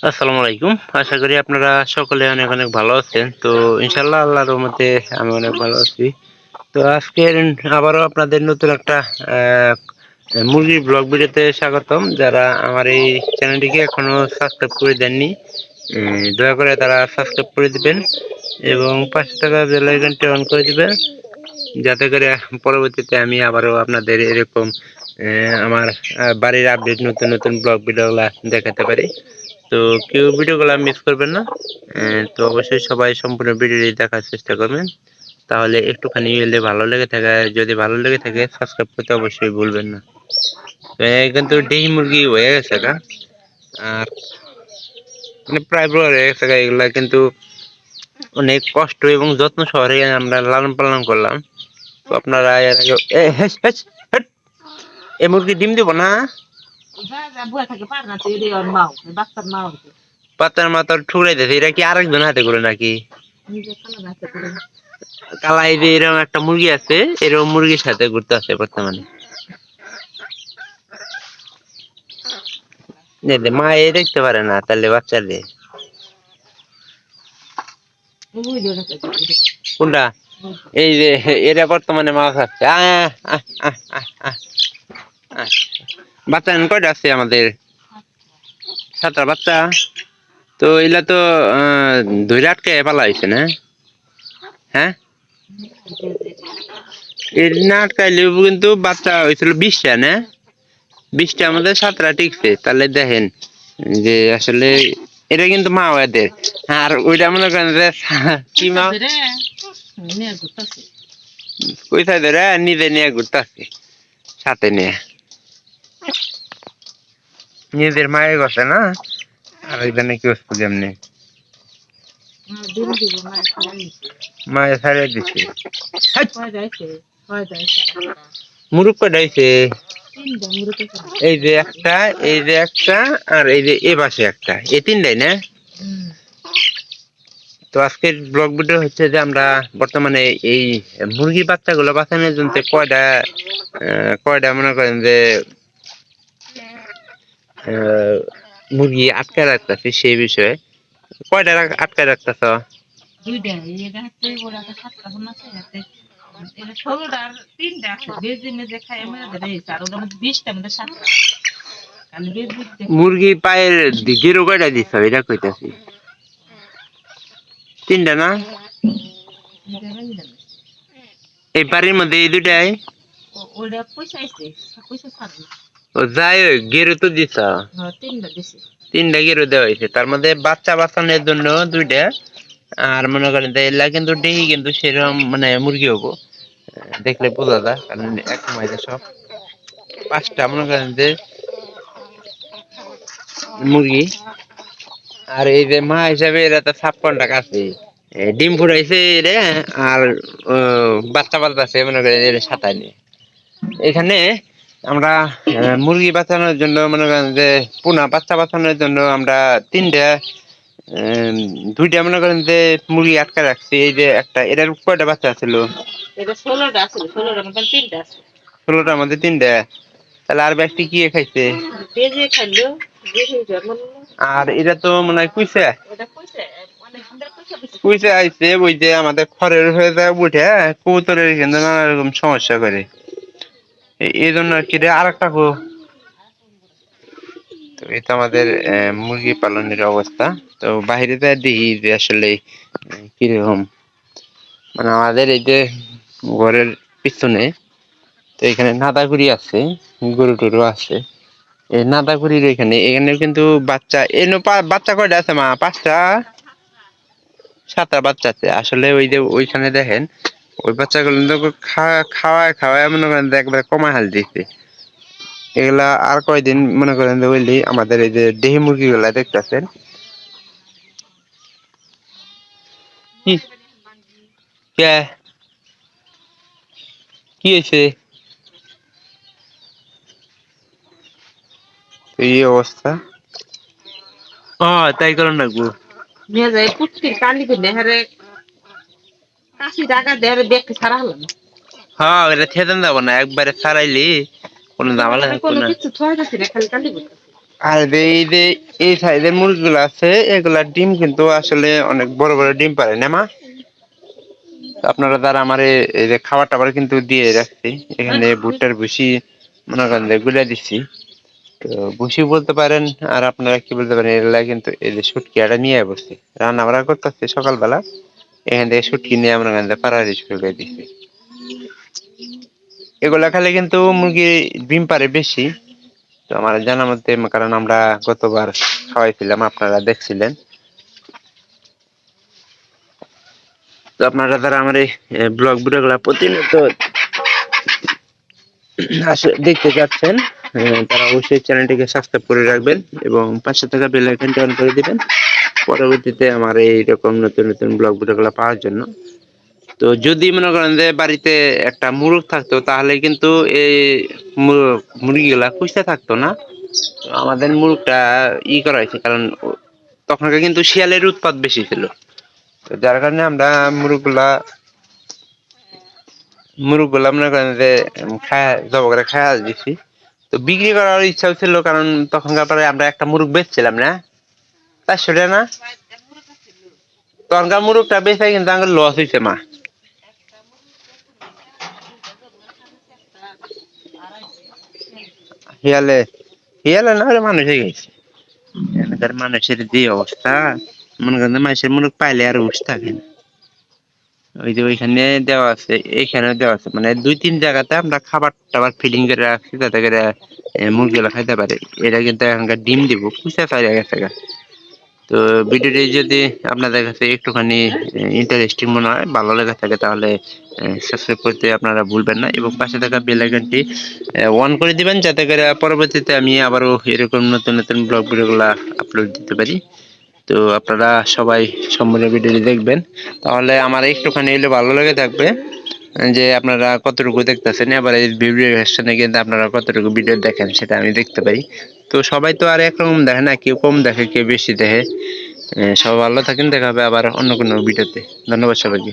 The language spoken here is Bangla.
আসসালামু আলাইকুম। আশা করি আপনারা সকলে অনেক অনেক ভালো আছেন। তো ইনশাআল্লাহ আল্লাহর রহমতে আমি অনেক ভালো আছি। তো আজকের আবারও আপনাদের নতুন একটা আহ, মুরগির ব্লগ ভিডিওতে স্বাগতম। যারা আমার এই চ্যানেলটিকে এখনো সাবস্ক্রাইব করে দেননি, দয়া করে তারা সাবস্ক্রাইব করে দিবেন এবং পাশে থাকা বেল আইকনটি অন করে দিবেন, যাতে করে পরবর্তীতে আমি আবারও আপনাদের এরকম আমার বাড়ির আপডেট নতুন নতুন ব্লগ ভিডিওগুলা দেখাতে পারি। তো কেউ ভিডিওগুলো মিস করবেন না। তো অবশ্যই সবাই সম্পূর্ণ ভিডিওটি দেখার চেষ্টা করবেন, তাহলে একটুখানি এলে ভালো লেগে থাকে। যদি ভালো লেগে থাকে সাবস্ক্রাইব করতে অবশ্যই ভুলবেন না। তো কিন্তু দেশি মুরগি হয়ে গেছে গা, আর মানে প্রায় বড় হয়ে গেছে গা এগুলা, কিন্তু অনেক কষ্ট এবং যত্ন সহকারে আমরা লালন পালন করলাম। তো আপনারা এর আগে হেস হেস হেট, এই মুরগি ডিম দিব না। পাতার মাথার ঠুকরাই দিয়েছে, এটা কি আরেকজন হাতে করে নাকি? কালাই যে এরকম একটা মুরগি আছে, এরকম মুরগির সাথে ঘুরতে আছে বর্তমানে। মা এ দেখতে পারে না, তাহলে বাচ্চারে কোনটা? এই যে এরা বর্তমানে মাছ আছে। বাচ্চা কয়টা আছে আমাদের? 7টা বাচ্চা। তো এগুলা তো ধরে আটকে পালা হয়েছে না? হ্যাঁ, এর না আটকাইলেও কিন্তু বাচ্চা হয়েছিল 20টা না? 20টা আমাদের 7টা টিকছে। তাহলে দেখেন যে আসলে এটা কিন্তু মা ওদের, আর ওইটা মনে করেন যে কি মা কোথায় ধরে নিজে নিয়ে ঘুরতেছে সাথে নিয়ে, নিজের মায়ের কথা না। আর ওইখানে কি বস্তু যেমনি মায়ের ছাড়িয়ে দিচ্ছে। মুরুখ কটাইছে? এই যে একটা, এই যে একটা, আর এই যে এ পাশে একটা, এই 3টাই না? তো আজকের ব্লগ ভিডিও হচ্ছে যে আমরা বর্তমানে এই মুরগি বাচ্চাগুলো বাঁচানোর জন্য কয়টা মনে করেন যে মুরগি আটকে রাখতেছি সেই বিষয়ে। কয়টা আটকে রাখতেছ? মুরগি পায়ের দিকের কয়টা দিছ এটা কইতাছি? 3টা না? এই বাড়ির মধ্যে এই 2টাই। ও যাই হোক, গেরো তো দিছ। 3টা গেরো দেওয়া হয়েছে, তার মধ্যে বাচ্চা বাঁচানোর জন্য 2টা। আর মনে করেন যে এলা কিন্তু ডেহি কিন্তু সেরকম মানে মুরগি হবো, দেখলে বোঝা যায়, কারণ এক সময় যে সব 5টা মনে করেন যে মুরগি। আর এই যে মা হিসাবে এরা তো 56 টাকা আছে, ডিম ফুটাইছে রে। আর বাচ্চা পালতাছে মনে করেন এর সাথে নিয়ে। এখানে আমরা মুরগি বাঁচানোর জন্য মনে করেন যে পোনা বাচ্চা বাঁচানোর জন্য আমরা 3টা 2টা মনে করেন যে মুরগি আটকে রাখছি। এই যে একটা, এটার কয়টা বাচ্চা ছিল? 16টার মধ্যে 3টা। তাহলে আর ব্যক্তি কি খাইছে? আর এটা তো মনে হয় কুইছে কুইছে আইছে, ওই যে আমাদের খড়ের হয়ে যায় উঠে কবুতরের কিন্তু নানা রকম সমস্যা করে। এই জন্য আর কি আর একটা। তো এটা আমাদের মুরগি পালনের অবস্থা। তো বাইরে যা দেখি যে আসলে কিরকম, মানে আমাদের এই যে ঘরের পিছনে, তো এখানে নাদাগুড়ি আছে, গরু টরু আছে। এই নাদাগুড়ির এখানে এখানে কিন্তু বাচ্চা বাচ্চা কয়টা আছে মা? 5টা 7টা বাচ্চা আছে আসলে। ওই যে ওইখানে দেখেন ওই বাচ্চাগুলো খাওয়ায় খাওয়ায় মনে করেন যে একবারে কমায় হাল দিচ্ছে। এগুলা আর কয়দিন মনে করেন যে বুঝলি আমাদের এই যে দেহি মুরগি গুলা দেখতেছেন কি কি হয়েছে, এই অবস্থা। তাই করুন রাখবো। হ্যাঁ, এটা থেতন যাবো না, একবারে ছাড়াইলি কোনো ঝামেলা থাকবো না। আর এই সাইজের মুরগিগুলো আছে, এগুলার ডিম কিন্তু আসলে অনেক বড় বড় ডিম পারে না মা? তো আপনারা দ্বারা আমার এই যে খাবার টাবার কিন্তু দিয়ে রাখছি, এখানে ভুট্টার ভুসি মনে করেন যে গুলে দিচ্ছি। তো ভুসি বলতে পারেন, আর আপনারা কি বলতে পারেন, এগুলা কিন্তু এই যে শুটকি এটা নিয়ে বসছি, রান্না বান্না করতেছি সকালবেলা, এখান থেকে শুটকি নিয়ে আমরা পাড়ারি শুরু করে দিচ্ছি। এগুলা খেলে কিন্তু মুরগি ডিম পারে বেশি, তো আমার জানা মতে, কারণ আমরা গতবার খাওয়াইছিলাম, আপনারা দেখছিলেন। তো আপনারা যারা আমার এই ব্লগ ভিডিও গুলা প্রতিনিয়ত দেখতে চাচ্ছেন, তারা অবশ্যই চ্যানেলটিকে সাবস্ক্রাইব করে রাখবেন এবং পাশে থাকা বেল আইকনটি অন করে দিবেন পরবর্তীতে আমার এইরকম নতুন নতুন ব্লগ ভিডিও গুলা পাওয়ার জন্য। তো যদি মনে করেন যে বাড়িতে একটা মুরগ থাকতো, তাহলে কিন্তু এই মুরগিগুলা পুষতে থাকতো না। তো আমাদের মুরগটা করা হয়েছে, কারণ তখনকার কিন্তু শিয়ালের উৎপাত বেশি ছিল। তো যার কারণে আমরা মুরগগুলা মনে করেন যে খায়া জব করে খায়া দিছি। তো বিক্রি করার ইচ্ছাও ছিল, কারণ তখনকার পরে আমরা একটা মুরগ বেচছিলাম না 400 টাকা না, তখনকার মুরগটা বেচে কিন্তু আমার লস হয়েছে মা। শিয়ালে শিয়ালে না, মানুষে গেছে। এখানকার মানুষের যে অবস্থা, মনে করেন মানুষের মুরগ পাইলে আর উঠ থাকে না। ওই যে ওইখানে দেওয়া আছে, এইখানে দেওয়া আছে, মানে 2-3 জায়গাতে আমরা খাবার টাবার ফিডিং করে রাখছি, যাতে করে মুরগিগুলো খাইতে পারে। এটা কিন্তু এখনকার ডিম দিব পুষা চাইলে গেছে গা। তো ভিডিওটি যদি আপনাদের কাছে একটুখানি ইন্টারেস্টিং মনে হয়, ভালো লেগে থাকে, তাহলে সাবস্ক্রাইব করতে আপনারা ভুলবেন না এবং পাশে থাকা বেল আইকনটি অন করে দিবেন, যাতে করে পরবর্তীতে আমি আবারও এরকম নতুন নতুন ব্লগ ভিডিওগুলো আপলোড দিতে পারি। তো আপনারা সবাই সম্পূর্ণ ভিডিওটি দেখবেন, তাহলে আমার একটুখানি হলে ভালো লেগে থাকবে যে আপনারা কতটুকু দেখতেছেন, আবার এই ভিডিও ভার্সনে কিন্তু আপনারা কতটুকু ভিডিও দেখেন সেটা আমি দেখতে পাই। তো সবাই তো আর একরকম দেখে না, কেউ কম দেখে কেউ বেশি দেখে। সবাই ভালো থাকেন, দেখা হবে আবার অন্য কোনো ভিডিওতে। ধন্যবাদ সবাইকে।